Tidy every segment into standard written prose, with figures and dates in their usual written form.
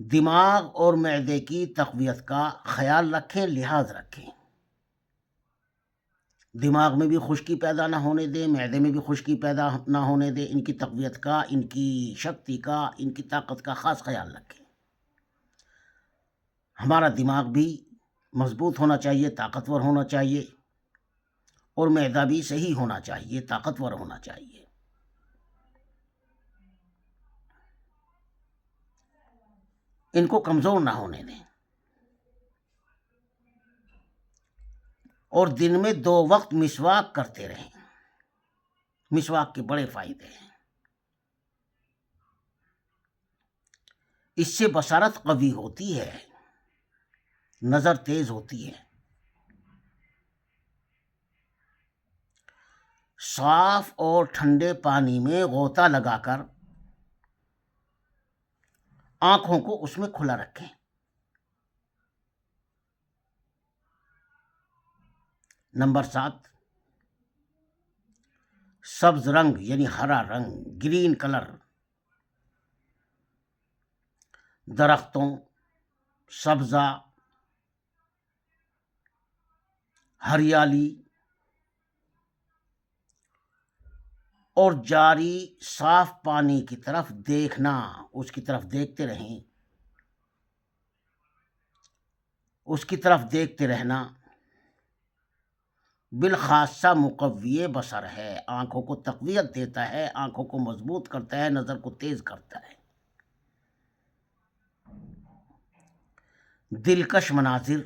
دماغ اور معدے کی تقویت کا خیال رکھیں، لحاظ رکھیں۔ دماغ میں بھی خشکی پیدا نہ ہونے دیں، معدے میں بھی خشکی پیدا نہ ہونے دیں، ان کی تقویت کا، ان کی شکتی کا، ان کی طاقت کا خاص خیال رکھیں۔ ہمارا دماغ بھی مضبوط ہونا چاہیے، طاقتور ہونا چاہیے، اور معدہ بھی صحیح ہونا چاہیے، طاقتور ہونا چاہیے۔ ان کو کمزور نہ ہونے دیں، اور دن میں 2 وقت مسواک کرتے رہیں۔ مسواک کے بڑے فائدے ہیں، اس سے بصارت قوی ہوتی ہے، نظر تیز ہوتی ہے۔ صاف اور ٹھنڈے پانی میں غوطہ لگا کر آنکھوں کو اس میں کھلا رکھیں۔ نمبر 7، سبز رنگ یعنی ہرا رنگ، گرین کلر، درختوں، سبزہ، ہریالی اور جاری صاف پانی کی طرف دیکھنا، اس کی طرف دیکھتے رہیں، اس کی طرف دیکھتے رہنا بالخاصہ مقوی بصر ہے، آنکھوں کو تقویت دیتا ہے، آنکھوں کو مضبوط کرتا ہے، نظر کو تیز کرتا ہے۔ دلکش مناظر،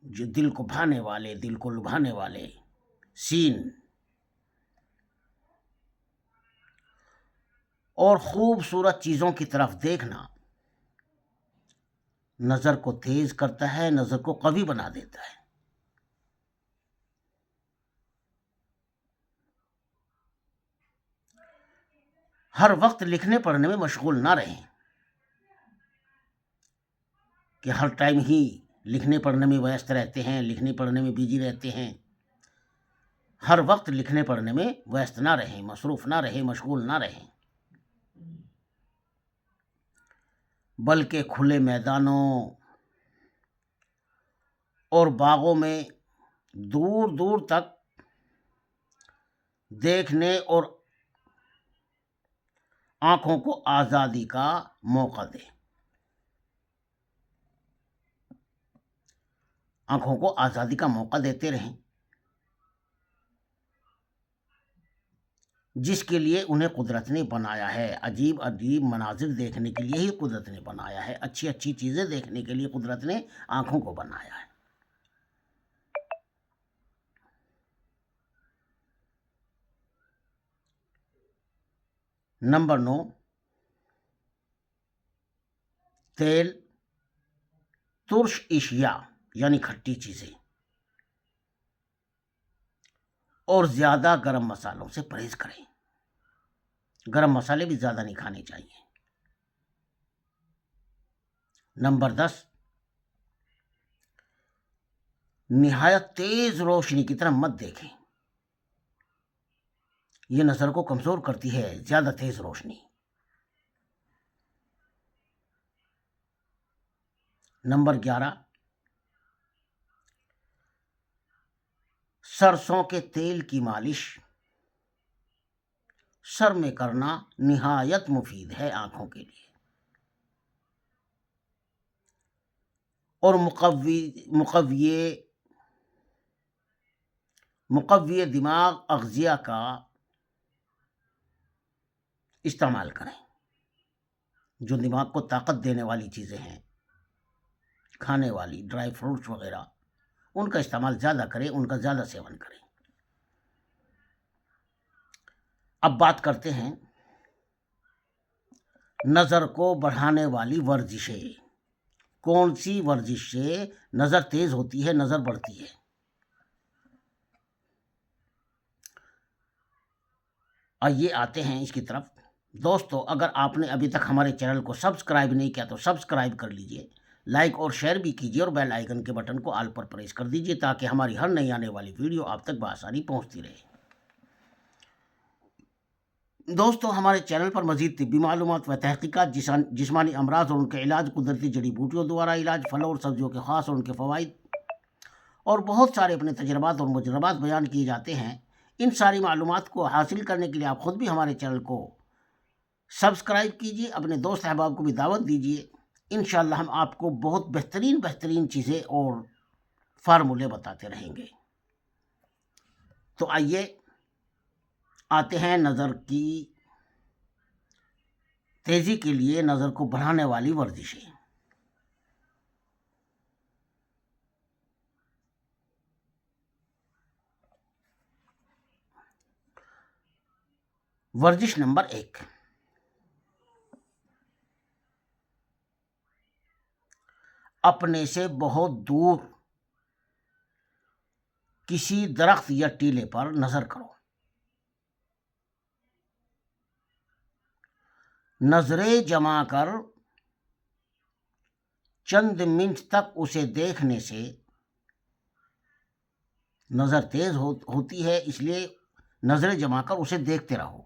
جو دل کو بھانے والے، دل کو لبھانے والے سین اور خوبصورت چیزوں کی طرف دیکھنا نظر کو تیز کرتا ہے، نظر کو قوی بنا دیتا ہے۔ ہر وقت لکھنے پڑھنے میں مشغول نہ رہیں کہ ہر ٹائم ہی لکھنے پڑھنے میں ویست رہتے ہیں، لکھنے پڑھنے میں بیجی رہتے ہیں۔ ہر وقت لکھنے پڑھنے میں ویست نہ رہیں، مصروف نہ رہیں، مشغول نہ رہیں، بلکہ کھلے میدانوں اور باغوں میں دور دور تک دیکھنے اور آنکھوں کو آزادی کا موقع دیں۔ آنکھوں کو آزادی کا موقع دیتے رہیں، جس کے لیے انہیں قدرت نے بنایا ہے۔ عجیب عجیب مناظر دیکھنے کے لیے ہی قدرت نے بنایا ہے، اچھی اچھی چیزیں دیکھنے کے لیے قدرت نے آنکھوں کو بنایا ہے۔ نمبر 9، تیل، ترش اشیاء یعنی کھٹی چیزیں اور زیادہ گرم مسالوں سے پرہیز کریں۔ گرم مسالے بھی زیادہ نہیں کھانے چاہیے۔ نمبر 10، نہایت تیز روشنی کی طرف مت دیکھیں، یہ نظر کو کمزور کرتی ہے، زیادہ تیز روشنی۔ نمبر 11، سرسوں کے تیل کی مالش سر میں کرنا نہایت مفید ہے آنکھوں کے لیے، اور مقوی دماغ اغذیہ کا استعمال کریں۔ جو دماغ کو طاقت دینے والی چیزیں ہیں، کھانے والی ڈرائی فروٹس وغیرہ، ان کا استعمال زیادہ کریں، ان کا زیادہ سیون کریں۔ اب بات کرتے ہیں نظر کو بڑھانے والی ورزشیں۔ کون سی ورزش سے نظر تیز ہوتی ہے، نظر بڑھتی ہے؟ آئیے آتے ہیں اس کی طرف۔ دوستو، اگر آپ نے ابھی تک ہمارے چینل کو سبسکرائب نہیں کیا تو سبسکرائب کر لیجئے، لائک اور شیئر بھی کیجئے، اور بیل آئیکن کے بٹن کو آل پر پریس کر دیجئے تاکہ ہماری ہر نئی آنے والی ویڈیو آپ تک بآسانی پہنچتی رہے۔ دوستو ہمارے چینل پر مزید طبی معلومات و تحقیقات، جسمانی امراض اور ان کے علاج، قدرتی جڑی بوٹیوں دوارا علاج، پھلوں اور سبزیوں کے خاص اور ان کے فوائد، اور بہت سارے اپنے تجربات اور مجربات بیان کیے جاتے ہیں۔ ان ساری معلومات کو حاصل کرنے کے لیے آپ خود بھی ہمارے چینل کو سبسکرائب کیجیے، اپنے دوست احباب کو بھی دعوت دیجیے۔ انشاءاللہ ہم آپ کو بہت بہترین چیزیں اور فارمولے بتاتے رہیں گے۔ تو آئیے آتے ہیں نظر کی تیزی کے لیے نظر کو بڑھانے والی ورزشیں۔ ورزش نمبر 1، اپنے سے بہت دور کسی درخت یا ٹیلے پر نظر کرو۔ نظریں جما کر چند منٹ تک اسے دیکھنے سے نظر تیز ہوتی ہے، اس لیے نظریں جما کر اسے دیکھتے رہو۔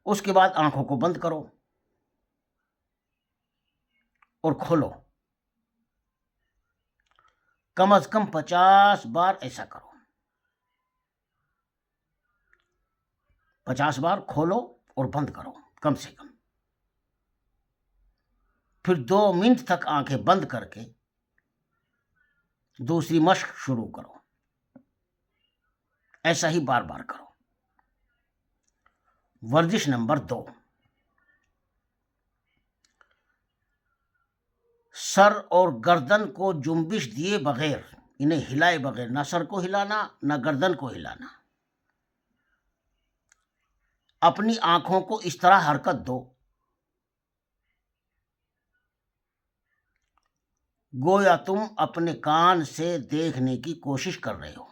اس کے بعد آنکھوں کو بند کرو اور کھولو۔ کم از کم 50 بار ایسا کرو۔ 50 بار کھولو اور بند کرو کم سے کم۔ پھر 2 منٹ تک آنکھیں بند کر کے دوسری مشق شروع کرو۔ ایسا ہی بار بار کرو۔ ورزش نمبر 2، سر اور گردن کو جنبش دیے بغیر، انہیں ہلائے بغیر، نہ سر کو ہلانا نہ گردن کو ہلانا، اپنی آنکھوں کو اس طرح حرکت دو گویا تم اپنے کان سے دیکھنے کی کوشش کر رہے ہو۔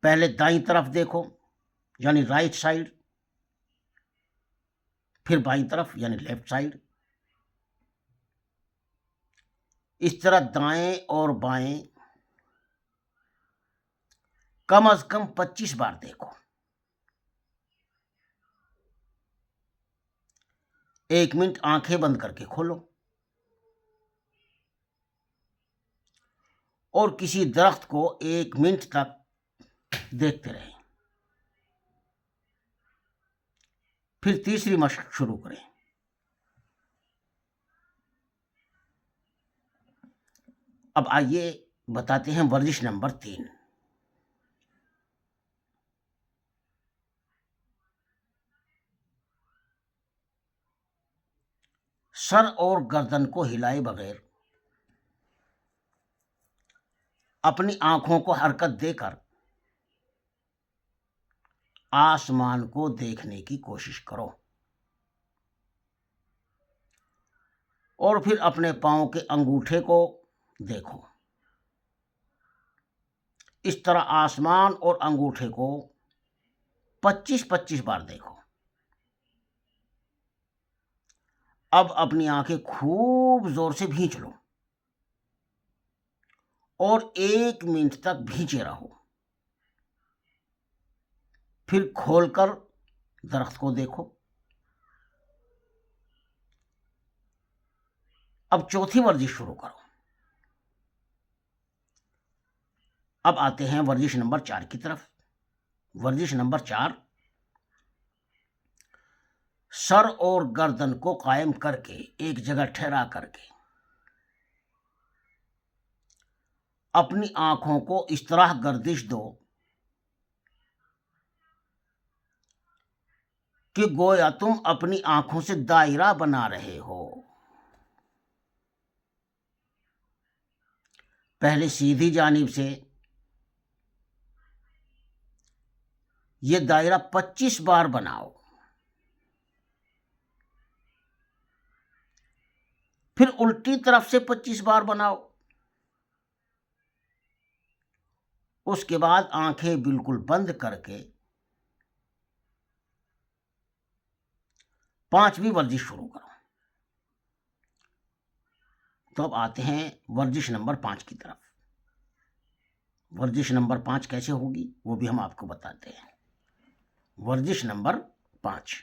پہلے دائیں طرف دیکھو یعنی رائٹ سائڈ، پھر بائیں طرف یعنی لیفٹ سائڈ۔ اس طرح دائیں اور بائیں کم از کم 25 بار دیکھو۔ 1 منٹ آنکھیں بند کر کے کھولو اور کسی درخت کو 1 منٹ تک دیکھتے رہیں۔ پھر تیسری مشق شروع کریں۔ اب آئیے بتاتے ہیں ورزش نمبر 3، سر اور گردن کو ہلائے بغیر اپنی آنکھوں کو حرکت دے کر آسمان کو دیکھنے کی کوشش کرو اور پھر اپنے پاؤں کے انگوٹھے کو دیکھو۔ اس طرح آسمان اور انگوٹھے کو 25 بار دیکھو۔ اب اپنی آنکھیں خوب زور سے بھینچ لو اور 1 منٹ تک بھینچے رہو۔ پھر کھول کر درخت کو دیکھو۔ اب چوتھی ورزش شروع کرو۔ اب آتے ہیں ورزش نمبر 4 کی طرف۔ ورزش نمبر 4، سر اور گردن کو قائم کر کے ایک جگہ ٹھہرا کر کے اپنی آنکھوں کو اس طرح گردش دو کہ گویا تم اپنی آنکھوں سے دائرہ بنا رہے ہو۔ پہلے سیدھی جانب سے یہ دائرہ 25 بار بناؤ، پھر الٹی طرف سے 25 بار بناؤ۔ اس کے بعد آنکھیں بالکل بند کر کے 5ویں ورزش شروع کرو۔ تو اب آتے ہیں ورزش نمبر 5 کی طرف۔ ورزش نمبر 5 کیسے ہوگی وہ بھی ہم آپ کو بتاتے ہیں۔ ورزش نمبر 5،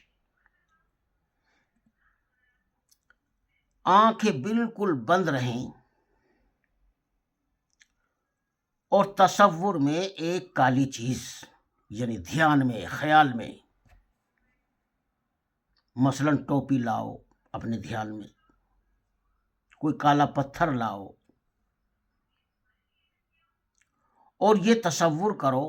آنکھیں بالکل بند رہیں اور تصور میں ایک کالی چیز، یعنی دھیان میں، خیال میں، مثلاً ٹوپی لاؤ اپنے دھیان میں، کوئی کالا پتھر لاؤ اور یہ تصور کرو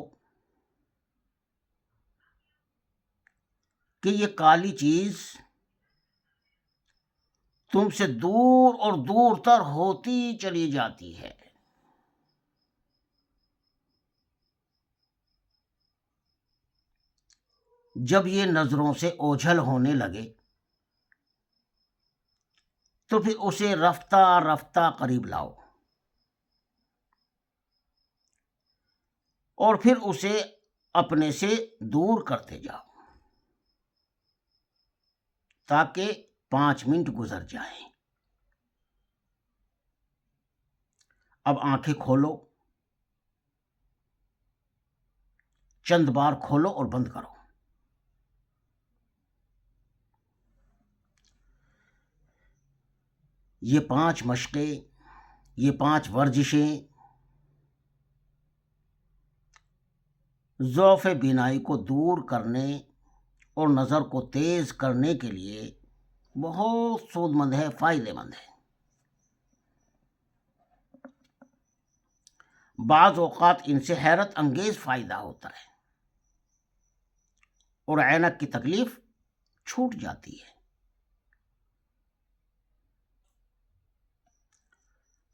کہ یہ کالی چیز تم سے دور اور دور تر ہوتی چلی جاتی ہے۔ جب یہ نظروں سے اوجھل ہونے لگے تو پھر اسے رفتہ رفتہ قریب لاؤ اور پھر اسے اپنے سے دور کرتے جاؤ تاکہ 5 منٹ گزر جائیں۔ اب آنکھیں کھولو، چند بار کھولو اور بند کرو۔ یہ 5 مشقیں، یہ 5 ورزشیں ضعف بینائی کو دور کرنے اور نظر کو تیز کرنے کے لیے بہت سود مند ہے، فائدہ مند ہے۔ بعض اوقات ان سے حیرت انگیز فائدہ ہوتا ہے اور عینک کی تکلیف چھوٹ جاتی ہے۔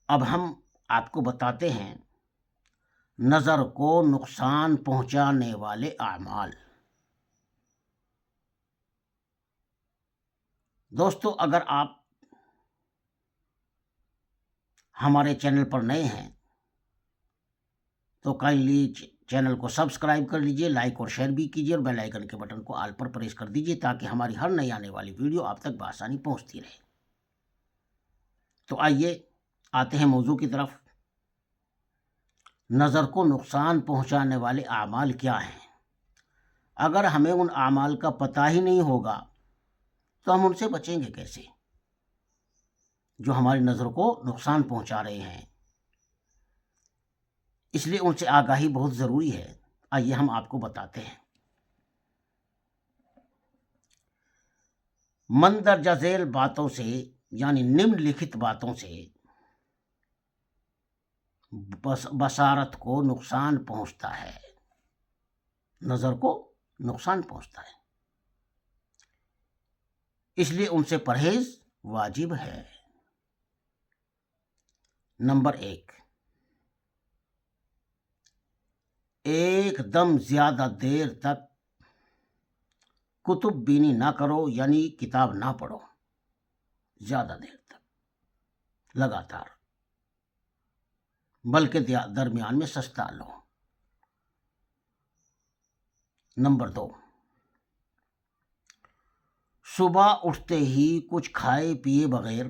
اب ہم آپ کو بتاتے ہیں نظر کو نقصان پہنچانے والے اعمال۔ دوستو، اگر آپ ہمارے چینل پر نئے ہیں تو کائنڈلی چینل کو سبسکرائب کر لیجئے، لائک اور شیئر بھی کیجئے اور بیل آئیکن کے بٹن کو آل پر پریس کر دیجئے تاکہ ہماری ہر نئی آنے والی ویڈیو آپ تک بآسانی پہنچتی رہے۔ تو آئیے آتے ہیں موضوع کی طرف۔ نظر کو نقصان پہنچانے والے اعمال کیا ہیں؟ اگر ہمیں ان اعمال کا پتہ ہی نہیں ہوگا تو ہم ان سے بچیں گے کیسے جو ہماری نظر کو نقصان پہنچا رہے ہیں؟ اس لیے ان سے آگاہی بہت ضروری ہے۔ آئیے ہم آپ کو بتاتے ہیں۔ مندرجہ ذیل باتوں سے، یعنی نمن لکھت باتوں سے بصارت کو نقصان پہنچتا ہے، نظر کو نقصان پہنچتا ہے، اس لیے ان سے پرہیز واجب ہے۔ نمبر 1، ایک دم زیادہ دیر تک کتب بینی نہ کرو، یعنی کتاب نہ پڑھو زیادہ دیر تک لگاتار، بلکہ درمیان میں سستا لو۔ نمبر 2، صبح اٹھتے ہی کچھ کھائے پیے بغیر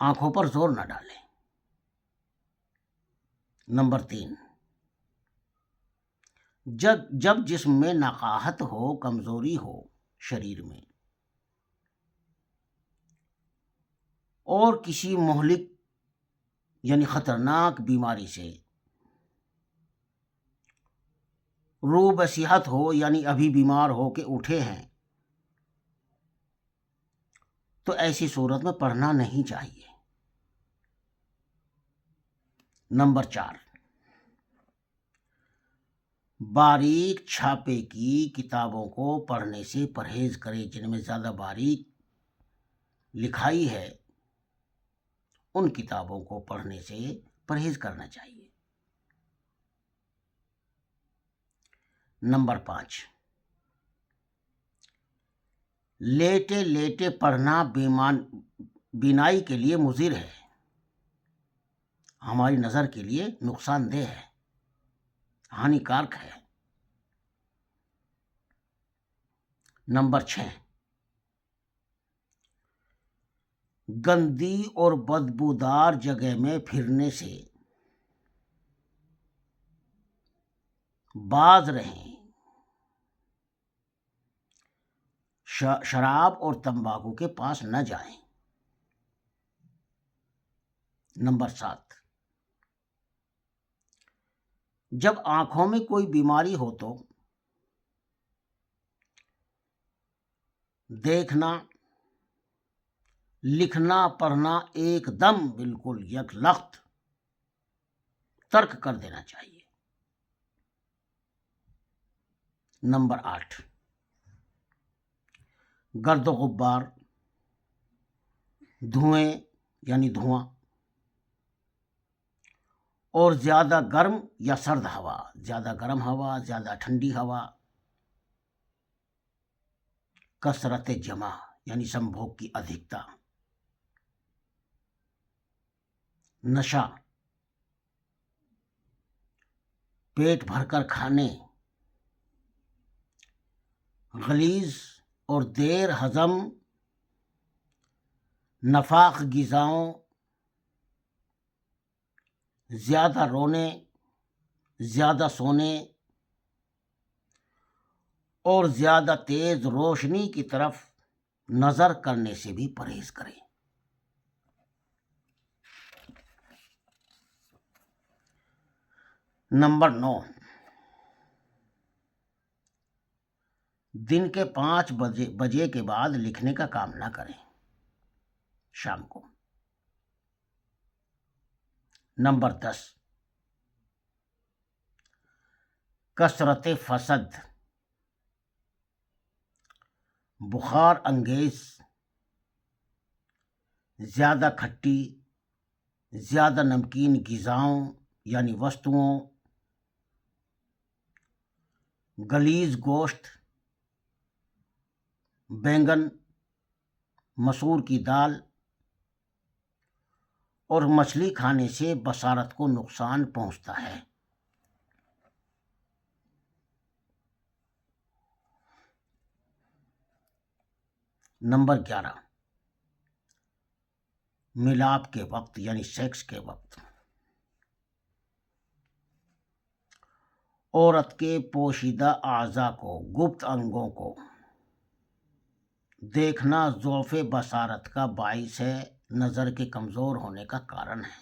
آنکھوں پر زور نہ ڈالیں۔ نمبر 3، جب جسم میں نقاہت ہو، کمزوری ہو شریر میں اور کسی مہلک یعنی خطرناک بیماری سے رو بصیحت ہو، یعنی ابھی بیمار ہو کے اٹھے ہیں، تو ایسی صورت میں پڑھنا نہیں چاہیے۔ نمبر 4، باریک چھاپے کی کتابوں کو پڑھنے سے پرہیز کریں، جن میں زیادہ باریک لکھائی ہے ان کتابوں کو پڑھنے سے پرہیز کرنا چاہیے۔ نمبر 5، لیٹے لیٹے پڑھنا بینائی کے لیے مضر ہے، ہماری نظر کے لیے نقصان دہ ہے، ہانیکارک ہے۔ نمبر 6، گندی اور بدبودار جگہ میں پھرنے سے باز رہیں، شراب اور تمباکو کے پاس نہ جائیں۔ نمبر 7، جب آنکھوں میں کوئی بیماری ہو تو دیکھنا، لکھنا، پڑھنا ایک دم بالکل یکلخت ترک کر دینا چاہیے۔ نمبر 8، گرد و غبار، دھوئیں یعنی دھواں، اور زیادہ گرم یا سرد ہوا، زیادہ گرم ہوا، زیادہ ٹھنڈی ہوا، کثرت جمع یعنی سمبھوگ کی ادھکتا، نشہ، پیٹ بھر کر کھانے، غلیظ اور دیر ہضم نفاق غذاؤں، زیادہ رونے، زیادہ سونے اور زیادہ تیز روشنی کی طرف نظر کرنے سے بھی پرہیز کریں۔ نمبر 9، دن کے 5 بجے کے بعد لکھنے کا کام نہ کریں، شام کو۔ نمبر 10، کثرت فسد، بخار انگیز، زیادہ کھٹی، زیادہ نمکین غذاؤں یعنی وستوؤں، غلیظ گوشت، بینگن، مسور کی دال اور مچھلی کھانے سے بصارت کو نقصان پہنچتا ہے۔ نمبر 11، ملاپ کے وقت یعنی سیکس کے وقت عورت کے پوشیدہ اعضاء کو، گپت انگوں کو دیکھنا ضعف بصارت کا باعث ہے، نظر کے کمزور ہونے کا کارن ہے،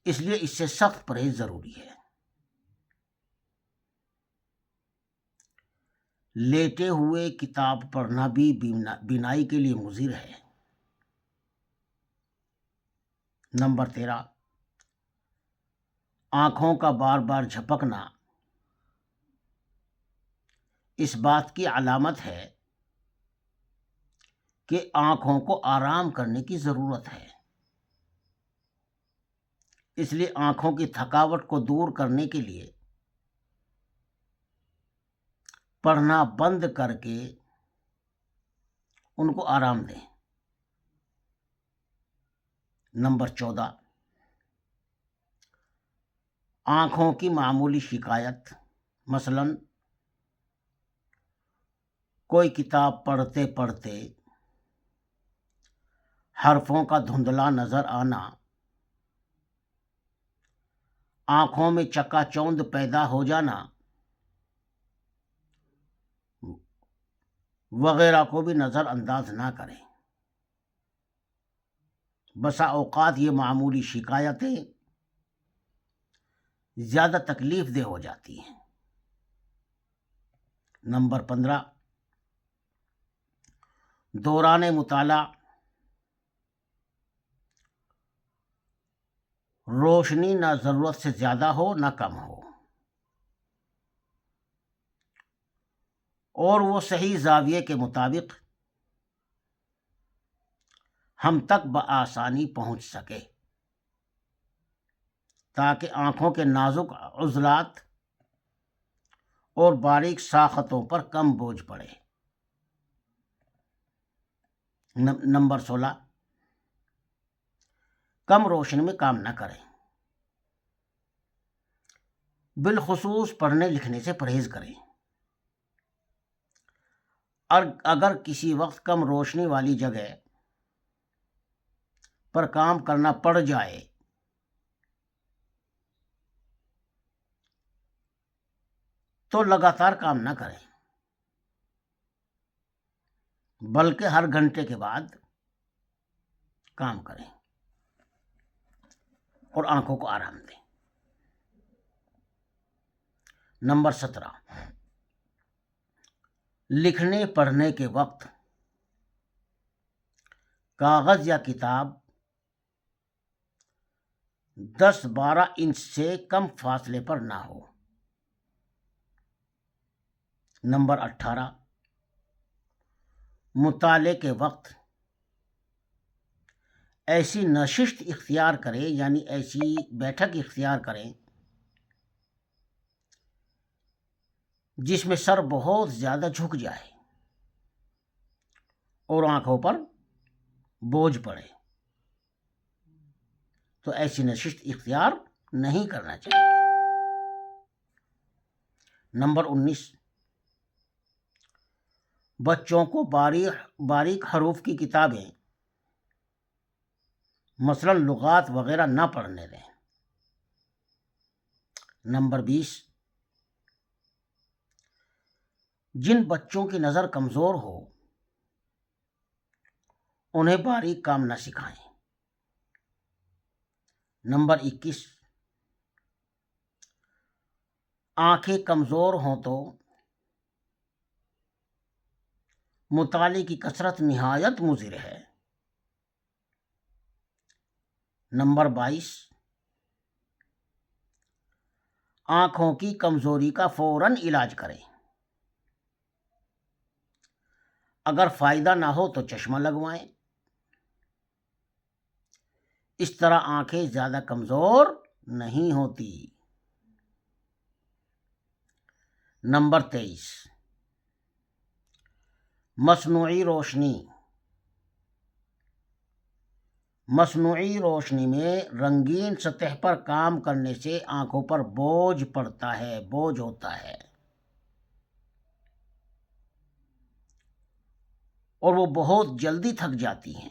اس لیے اس سے سخت پرہیز ضروری ہے۔ لیٹے ہوئے کتاب پڑھنا بھی بینائی کے لیے مضر ہے۔ نمبر 13، آنکھوں کا بار بار جھپکنا اس بات کی علامت ہے کہ آنکھوں کو آرام کرنے کی ضرورت ہے، اس لیے آنکھوں کی تھکاوٹ کو دور کرنے کے لیے پڑھنا بند کر کے ان کو آرام دیں۔ نمبر 14، آنکھوں کی معمولی شکایت، مثلاً کوئی کتاب پڑھتے پڑھتے حرفوں کا دھندلا نظر آنا، آنکھوں میں چکا چوند پیدا ہو جانا وغیرہ کو بھی نظر انداز نہ کریں۔ بسا اوقات یہ معمولی شکایتیں زیادہ تکلیف دہ ہو جاتی ہیں۔ نمبر 15، دوران مطالعہ روشنی نہ ضرورت سے زیادہ ہو نہ کم ہو، اور وہ صحیح زاویے کے مطابق ہم تک بآسانی پہنچ سکے، تاکہ آنکھوں کے نازک عضلات اور باریک ساختوں پر کم بوجھ پڑے۔ نمبر 16، کم روشنی میں کام نہ کریں، بالخصوص پڑھنے لکھنے سے پرہیز کریں۔ اور اگر کسی وقت کم روشنی والی جگہ پر کام کرنا پڑ جائے تو لگاتار کام نہ کریں، بلکہ ہر گھنٹے کے بعد کام کریں اور آنکھوں کو آرام دیں۔ نمبر 17، لکھنے پڑھنے کے وقت کاغذ یا کتاب 10-12 انچ سے کم فاصلے پر نہ ہو۔ نمبر 18، مطالعے کے وقت ایسی نشست اختیار کریں، یعنی ایسی بیٹھک اختیار کریں جس میں سر بہت زیادہ جھک جائے اور آنکھوں پر بوجھ پڑے، تو ایسی نشست اختیار نہیں کرنا چاہیے۔ نمبر 19، بچوں کو باریک حروف کی کتابیں مثلا لغات وغیرہ نہ پڑھنے دیں۔ نمبر 20، جن بچوں کی نظر کمزور ہو انہیں باریک کام نہ سکھائیں۔ نمبر 21، آنکھیں کمزور ہوں تو مطالعے کی کثرت نہایت مضر ہے۔ نمبر 22، آنکھوں کی کمزوری کا فوراً علاج کریں، اگر فائدہ نہ ہو تو چشمہ لگوائیں، اس طرح آنکھیں زیادہ کمزور نہیں ہوتی۔ نمبر 23، مصنوعی روشنی میں رنگین سطح پر کام کرنے سے آنکھوں پر بوجھ ہوتا ہے اور وہ بہت جلدی تھک جاتی ہیں۔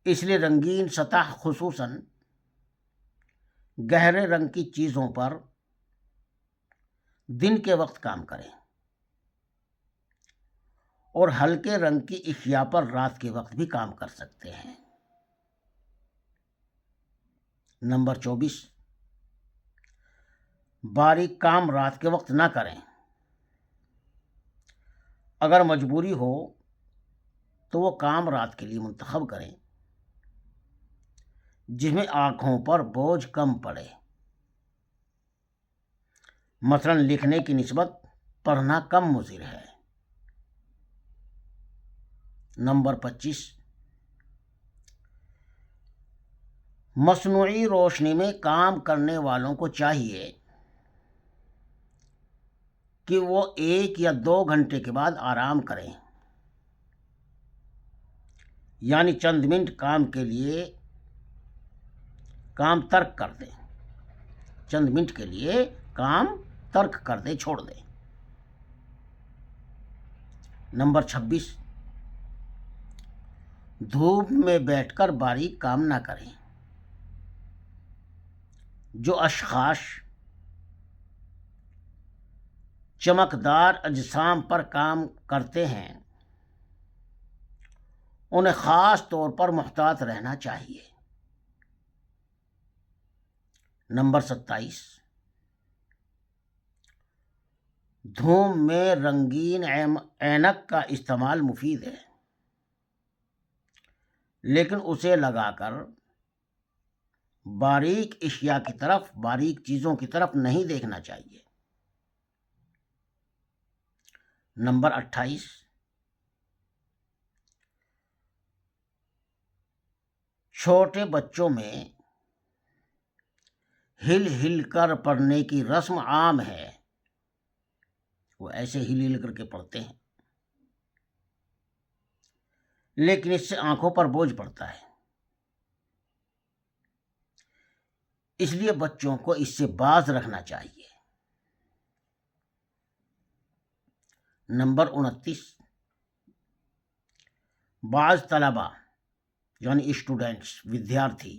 اس لیے رنگین سطح خصوصاً گہرے رنگ کی چیزوں پر دن کے وقت کام کریں اور ہلکے رنگ کی اشیاء پر رات کے وقت بھی کام کر سکتے ہیں۔ نمبر 24، باریک کام رات کے وقت نہ کریں، اگر مجبوری ہو تو وہ کام رات کے لیے منتخب کریں جس میں آنکھوں پر بوجھ کم پڑے، مثلا لکھنے کی نسبت پڑھنا کم مضر ہے۔ نمبر 25، مصنوعی روشنی میں کام کرنے والوں کو چاہیے کہ وہ 1 یا 2 گھنٹے کے بعد آرام کریں، یعنی چند منٹ کام کے لیے کام ترک کر دیں، چھوڑ دیں۔ نمبر 26، دھوپ میں بیٹھ کر باریک کام نہ کریں۔ جو اشخاص چمکدار اجسام پر کام کرتے ہیں انہیں خاص طور پر محتاط رہنا چاہیے۔ نمبر 27، دھوپ میں رنگین اینک کا استعمال مفید ہے، لیکن اسے لگا کر باریک چیزوں کی طرف نہیں دیکھنا چاہیے۔ نمبر 28، چھوٹے بچوں میں ہل ہل کر پڑھنے کی رسم عام ہے، وہ ایسے ہل ہل کر کے پڑھتے ہیں، لیکن اس سے آنکھوں پر بوجھ پڑتا ہے، اس لیے بچوں کو اس سے باز رکھنا چاہیے۔ نمبر 29، بعض طلبہ یعنی اسٹوڈینٹس، ودیارتھی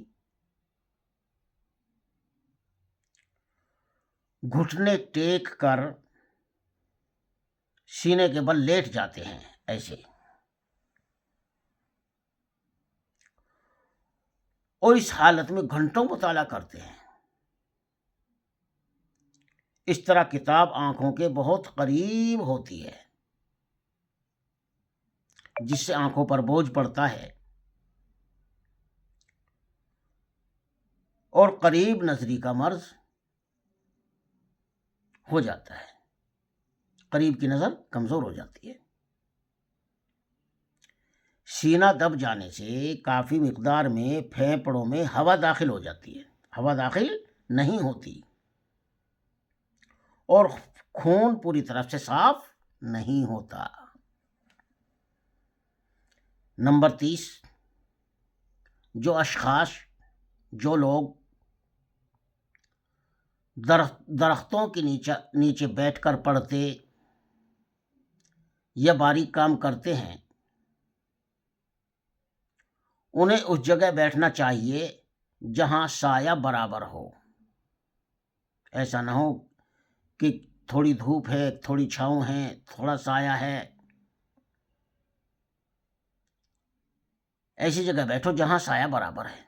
گھٹنے ٹیک کر سینے کے بل لیٹ جاتے ہیں ایسے، اور اس حالت میں گھنٹوں مطالعہ کرتے ہیں۔ اس طرح کتاب آنکھوں کے بہت قریب ہوتی ہے، جس سے آنکھوں پر بوجھ پڑتا ہے اور قریب نظری کا مرض ہو جاتا ہے، قریب کی نظر کمزور ہو جاتی ہے۔ سینہ دب جانے سے کافی مقدار میں پھیپھڑوں میں ہوا داخل ہو جاتی ہے، ہوا داخل نہیں ہوتی، اور خون پوری طرح سے صاف نہیں ہوتا۔ نمبر 30، جو لوگ درختوں کے نیچے بیٹھ کر پڑھتے یا باریک کام کرتے ہیں، انہیں اس جگہ بیٹھنا چاہیے جہاں سایہ برابر ہو۔ ایسا نہ ہو کہ تھوڑی دھوپ ہے، تھوڑی چھاؤں ہے، تھوڑا سایہ ہے، ایسی جگہ بیٹھو جہاں سایہ برابر ہے،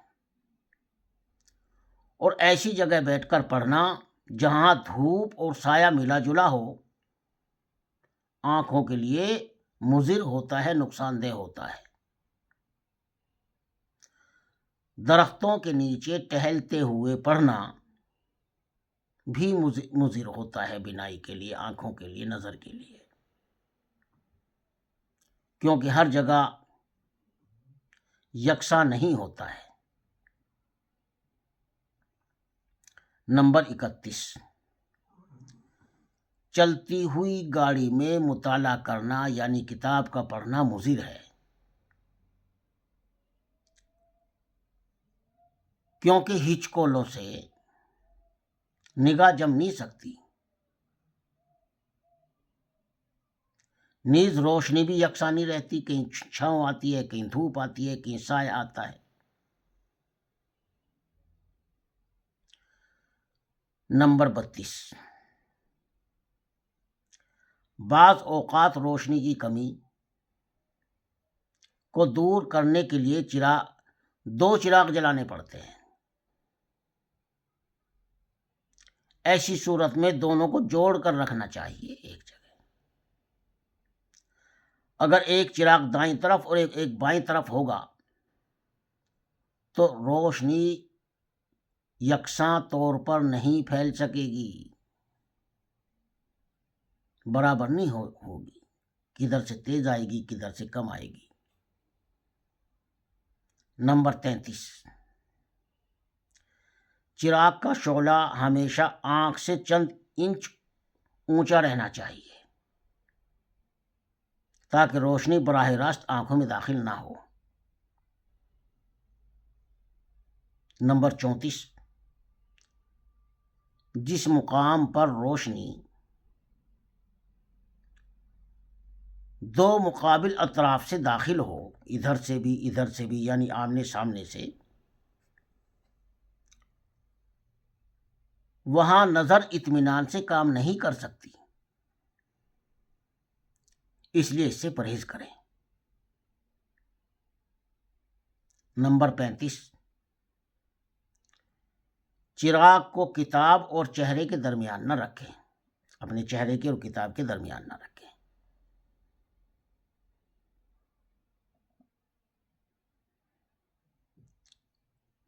اور ایسی جگہ بیٹھ کر پڑھنا جہاں دھوپ اور سایہ ملا جلا ہو آنکھوں کے لیے مضر ہوتا ہے، نقصان دہ ہوتا ہے۔ درختوں کے نیچے ٹہلتے ہوئے پڑھنا بھی مضر ہوتا ہے بینائی کے لیے، آنکھوں کے لیے، نظر کے لیے، کیونکہ ہر جگہ یکساں نہیں ہوتا ہے۔ نمبر 31، چلتی ہوئی گاڑی میں مطالعہ کرنا یعنی کتاب کا پڑھنا مضر ہے، کیونکہ ہچکولوں سے نگاہ جم نہیں سکتی، نیز روشنی بھی یکساں نہیں رہتی، کہیں چھاؤں آتی ہے، کہیں دھوپ آتی ہے، کہیں سایہ آتا ہے۔ نمبر 32، بعض اوقات روشنی کی کمی کو دور کرنے کے لیے دو چراغ جلانے پڑتے ہیں۔ ایسی صورت میں دونوں کو جوڑ کر رکھنا چاہیے ایک جگہ۔ اگر ایک چراغ دائیں طرف اور ایک بائیں طرف ہوگا تو روشنی یکساں طور پر نہیں پھیل سکے گی، برابر نہیں ہوگی، کدھر سے تیز آئے گی، کدھر سے کم آئے گی۔ نمبر 33، چراغ کا شعلہ ہمیشہ آنکھ سے چند انچ اونچا رہنا چاہیے تاکہ روشنی براہ راست آنکھوں میں داخل نہ ہو۔ نمبر 34، جس مقام پر روشنی دو مقابل اطراف سے داخل ہو، ادھر سے بھی یعنی آمنے سامنے سے، وہاں نظر اطمینان سے کام نہیں کر سکتی، اس لیے اس سے پرہیز کریں۔ نمبر 35، چراغ کو کتاب اور چہرے کے درمیان نہ رکھیں، اپنے چہرے کے اور کتاب کے درمیان نہ رکھیں۔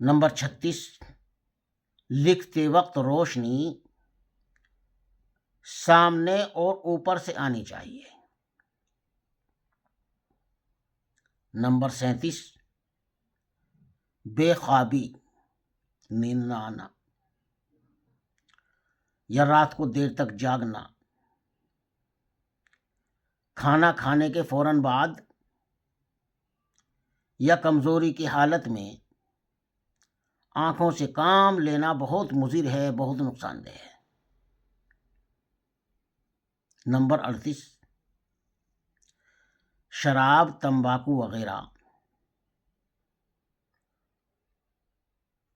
نمبر 36، لکھتے وقت روشنی سامنے اور اوپر سے آنی چاہیے۔ نمبر 37، بے خوابی، نیند نہ آنا یا رات کو دیر تک جاگنا، کھانا کھانے کے فوراً بعد یا کمزوری کی حالت میں آنکھوں سے کام لینا بہت مضر ہے، بہت نقصان دہ ہے۔ نمبر 38، شراب، تمباکو وغیرہ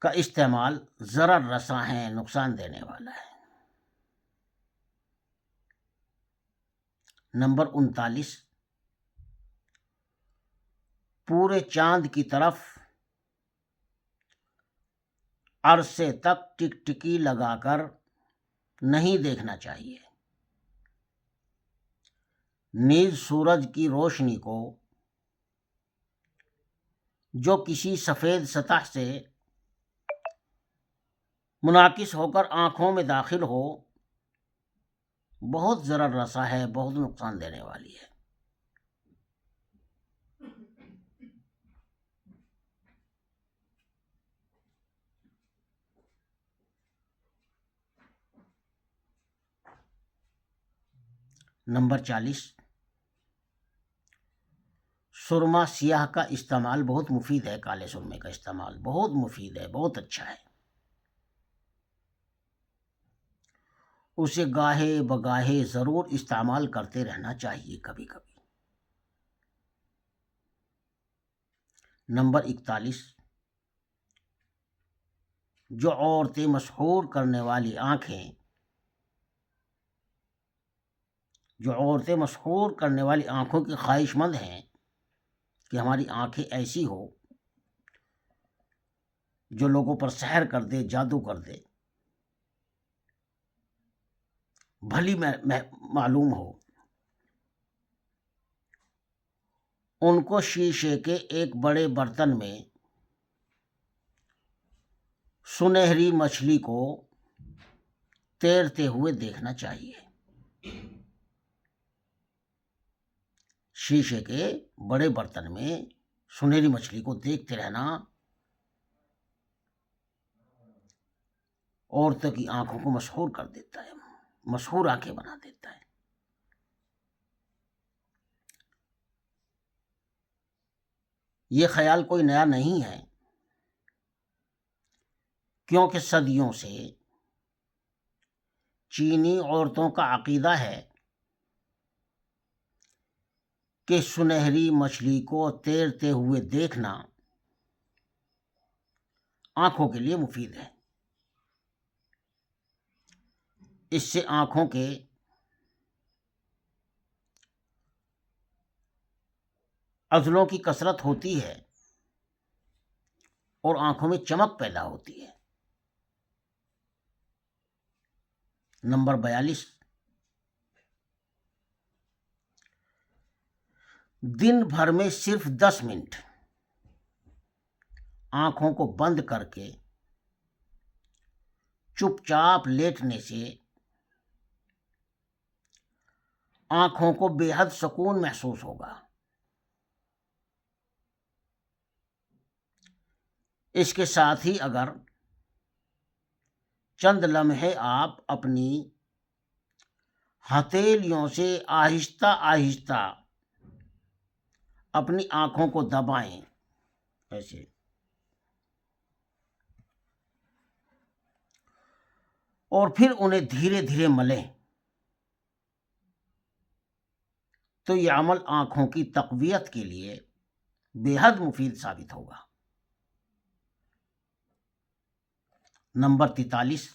کا استعمال ضرر رساں ہے، نقصان دینے والا ہے۔ نمبر 39، پورے چاند کی طرف عرصے تک ٹکٹکی لگا کر نہیں دیکھنا چاہیے۔ نیز سورج کی روشنی کو جو کسی سفید سطح سے منعکس ہو کر آنکھوں میں داخل ہو بہت ضرر رساں ہے، بہت نقصان دینے والی ہے۔ نمبر 40، سرما سیاہ کا استعمال بہت مفید ہے۔ کالے سرمے کا استعمال بہت مفید ہے، بہت اچھا ہے۔ اسے گاہے بگاہے ضرور استعمال کرتے رہنا چاہیے، کبھی کبھی۔ نمبر 41، جو عورتیں مسحور کرنے والی آنکھیں آنکھوں کی خواہش مند ہیں کہ ہماری آنکھیں ایسی ہو جو لوگوں پر سحر کر دے، جادو کر دے، بھلی معلوم ہو، ان کو شیشے کے ایک بڑے برتن میں سنہری مچھلی کو تیرتے ہوئے دیکھنا چاہیے۔ شیشے کے بڑے برتن میں سنہری مچھلی کو دیکھتے رہنا عورتوں کی آنکھوں کو مسحور کر دیتا ہے، مسحور آنکھیں بنا دیتا ہے۔ یہ خیال کوئی نیا نہیں ہے، کیونکہ صدیوں سے چینی عورتوں کا عقیدہ ہے کہ سنہری مچھلی کو تیرتے ہوئے دیکھنا آنکھوں کے لیے مفید ہے۔ اس سے آنکھوں کے عضلوں کی کثرت ہوتی ہے اور آنکھوں میں چمک پیدا ہوتی ہے۔ نمبر 42، دن بھر میں صرف 10 منٹ آنکھوں کو بند کر کے چپ چاپ لیٹنے سے آنکھوں کو بے حد سکون محسوس ہوگا۔ اس کے ساتھ ہی اگر چند لمحے آپ اپنی ہتھیلیوں سے آہستہ آہستہ اپنی آنکھوں کو دبائیں، ایسے، اور پھر انہیں دھیرے دھیرے ملیں، تو یہ عمل آنکھوں کی تقویت کے لیے بے حد مفید ثابت ہوگا۔ نمبر 43،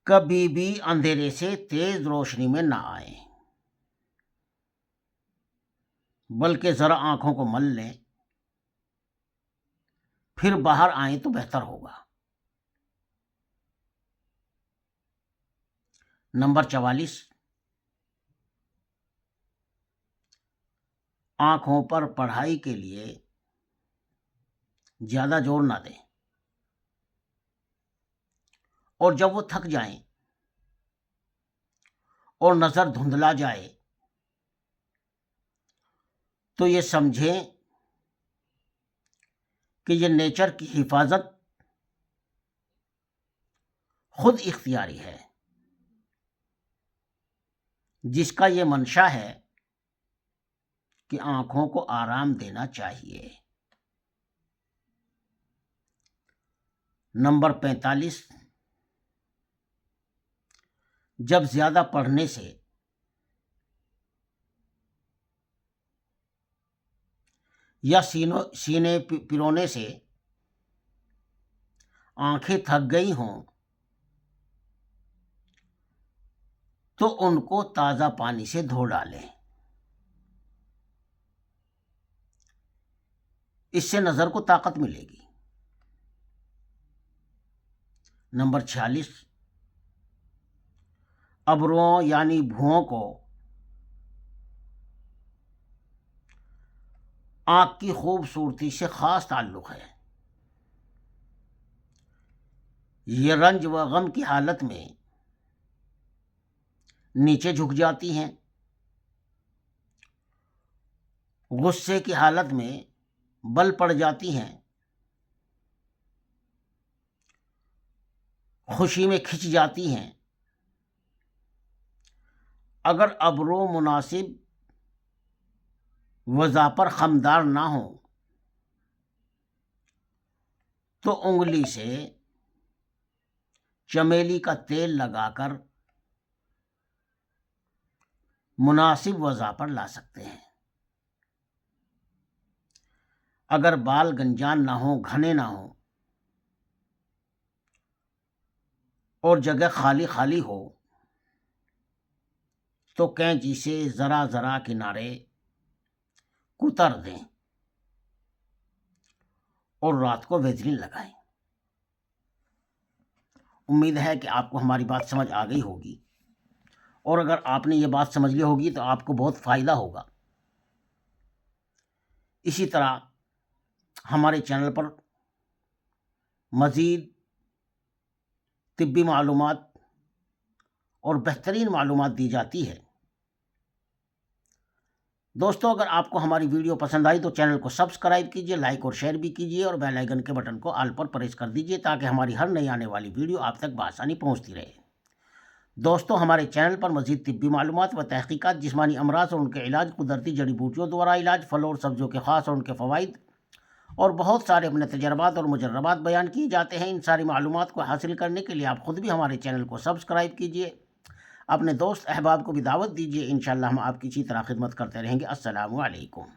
کبھی بھی اندھیرے سے تیز روشنی میں نہ آئیں، بلکہ ذرا آنکھوں کو مل لیں، پھر باہر آئیں تو بہتر ہوگا۔ نمبر 44، آنکھوں پر پڑھائی کے لیے زیادہ زور نہ دیں، اور جب وہ تھک جائیں اور نظر دھندلا جائے تو یہ سمجھیں کہ یہ نیچر کی حفاظت خود اختیاری ہے، جس کا یہ منشا ہے کہ آنکھوں کو آرام دینا چاہیے۔ نمبر 45، جب زیادہ پڑھنے سے یا سینے پرونے سے آنکھیں تھک گئی ہوں تو ان کو تازہ پانی سے دھو ڈالیں. اس سے نظر کو طاقت ملے گی. نمبر 46، ابروؤں یعنی بھوؤں کو آنکھ کی خوبصورتی سے خاص تعلق ہے. یہ رنج و غم کی حالت میں نیچے جھک جاتی ہیں، غصے کی حالت میں بل پڑ جاتی ہیں، خوشی میں کھنچ جاتی ہیں. اگر ابرو مناسب وضع پر خمدار نہ ہو تو انگلی سے چمیلی کا تیل لگا کر مناسب وضع پر لا سکتے ہیں. اگر بال گنجان نہ ہوں، گھنے نہ ہوں اور جگہ خالی خالی ہو تو کینچی سے ذرا ذرا کنارے کتر دیں اور رات کو ویزلین لگائیں. امید ہے کہ آپ کو ہماری بات سمجھ آ گئی ہوگی، اور اگر آپ نے یہ بات سمجھ لی ہوگی تو آپ کو بہت فائدہ ہوگا. اسی طرح ہمارے چینل پر مزید طبی معلومات اور بہترین معلومات دی جاتی ہے. دوستو، اگر آپ کو ہماری ویڈیو پسند آئی تو چینل کو سبسکرائب کیجیے، لائک اور شیئر بھی کیجیے، اور بیل آئیکن کے بٹن کو آل پر پریس کر دیجیے تاکہ ہماری ہر نئی آنے والی ویڈیو آپ تک بآسانی پہنچتی رہے. دوستو، ہمارے چینل پر مزید طبی معلومات و تحقیقات، جسمانی امراض اور ان کے علاج، قدرتی جڑی بوٹیوں دوارا علاج، پھل اور سبزیوں کے خاص اور ان کے فوائد، اور بہت سارے اپنے تجربات اور مجربات بیان کیے جاتے ہیں. ان ساری معلومات کو حاصل کرنے کے لیے آپ خود بھی ہمارے چینل کو سبسکرائب کیجیے، اپنے دوست احباب کو بھی دعوت دیجیے. انشاءاللہ ہم آپ کی اسی طرح خدمت کرتے رہیں گے. السلام علیکم.